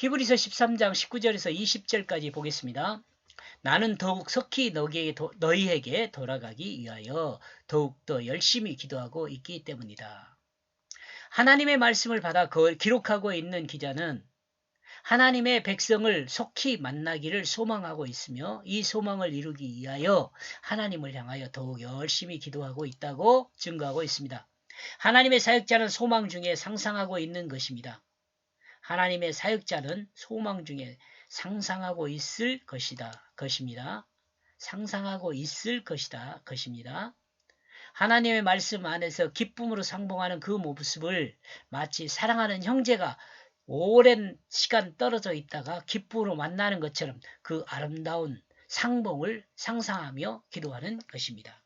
히브리서 13장 19절에서 20절까지 보겠습니다. 나는 더욱 속히 너희에게 돌아가기 위하여 더욱더 열심히 기도하고 있기 때문이다. 하나님의 말씀을 받아 기록하고 있는 기자는 하나님의 백성을 속히 만나기를 소망하고 있으며 이 소망을 이루기 위하여 하나님을 향하여 더욱 열심히 기도하고 있다고 증거하고 있습니다. 하나님의 사역자는 소망 중에 상상하고 있는 것입니다. 하나님의 사역자는 소망 중에 상상하고 있을 것입니다. 상상하고 있을 것입니다. 하나님의 말씀 안에서 기쁨으로 상봉하는 그 모습을 마치 사랑하는 형제가 오랜 시간 떨어져 있다가 기쁨으로 만나는 것처럼 그 아름다운 상봉을 상상하며 기도하는 것입니다.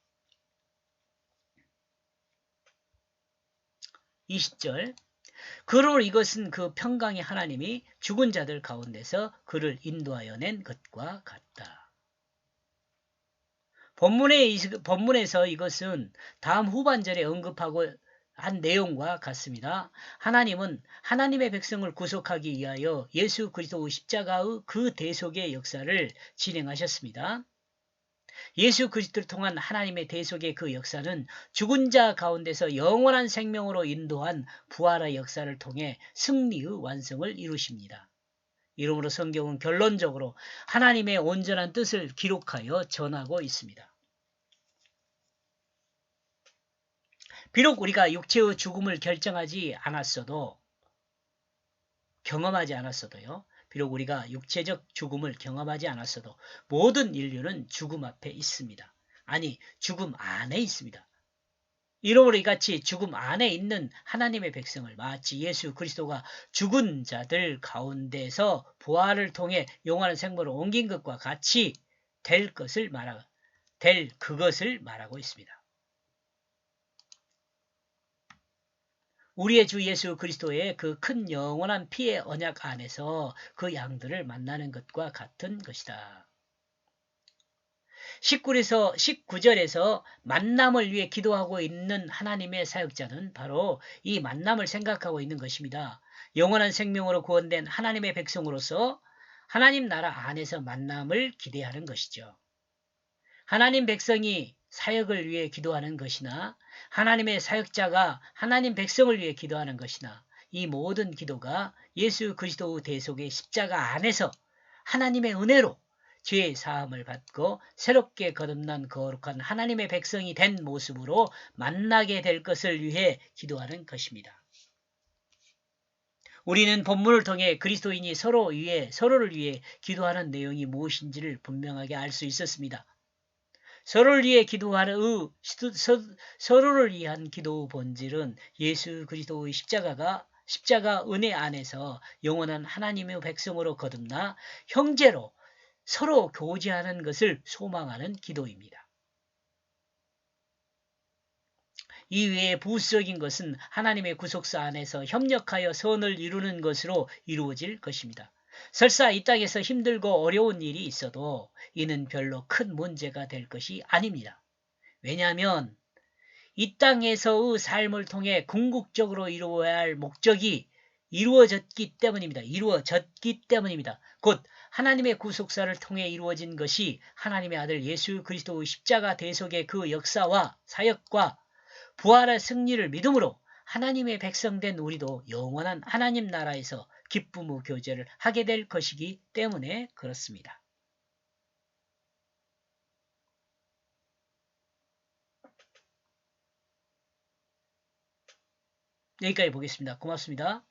20절 그러므로 이것은 그 평강의 하나님이 죽은 자들 가운데서 그를 인도하여 낸 것과 같다. 본문에서 이것은 다음 후반절에 언급하고 한 내용과 같습니다. 하나님은 하나님의 백성을 구속하기 위하여 예수 그리스도 십자가의 그 대속의 역사를 진행하셨습니다. 예수 그리스도를 통한 하나님의 대속의 그 역사는 죽은 자 가운데서 영원한 생명으로 인도한 부활의 역사를 통해 승리의 완성을 이루십니다. 이러므로 성경은 결론적으로 하나님의 온전한 뜻을 기록하여 전하고 있습니다. 비록 우리가 육체의 죽음을 경험하지 않았어도요. 비록 우리가 육체적 죽음을 경험하지 않았어도 모든 인류는 죽음 앞에 있습니다. 아니, 죽음 안에 있습니다. 이러므로 이같이 죽음 안에 있는 하나님의 백성을 마치 예수 그리스도가 죽은 자들 가운데서 부활을 통해 영원한 생명으로 옮긴 것과 같이 될 그것을 말하고 있습니다. 우리의 주 예수 그리스도의 그 큰 영원한 피의 언약 안에서 그 양들을 만나는 것과 같은 것이다. 19절에서 만남을 위해 기도하고 있는 하나님의 사역자는 바로 이 만남을 생각하고 있는 것입니다. 영원한 생명으로 구원된 하나님의 백성으로서 하나님 나라 안에서 만남을 기대하는 것이죠. 하나님 백성이 사역을 위해 기도하는 것이나 하나님의 사역자가 하나님 백성을 위해 기도하는 것이나 이 모든 기도가 예수 그리스도 대속의 십자가 안에서 하나님의 은혜로 죄의 사함을 받고 새롭게 거듭난 거룩한 하나님의 백성이 된 모습으로 만나게 될 것을 위해 기도하는 것입니다. 우리는 본문을 통해 그리스도인이 서로를 위해 기도하는 내용이 무엇인지를 분명하게 알 수 있었습니다. 서로를 위한 기도의 본질은 예수 그리스도의 십자가 은혜 안에서 영원한 하나님의 백성으로 거듭나 형제로 서로 교제하는 것을 소망하는 기도입니다. 이외에 부수적인 것은 하나님의 구속사 안에서 협력하여 선을 이루는 것으로 이루어질 것입니다. 설사 이 땅에서 힘들고 어려운 일이 있어도 이는 별로 큰 문제가 될 것이 아닙니다. 왜냐하면 이 땅에서의 삶을 통해 궁극적으로 이루어야 할 목적이 이루어졌기 때문입니다. 곧 하나님의 구속사를 통해 이루어진 것이 하나님의 아들 예수 그리스도의 십자가 대속의 그 역사와 사역과 부활의 승리를 믿음으로 하나님의 백성된 우리도 영원한 하나님 나라에서 기쁨의 교제를 하게 될 것이기 때문에 그렇습니다. 여기까지 보겠습니다. 고맙습니다.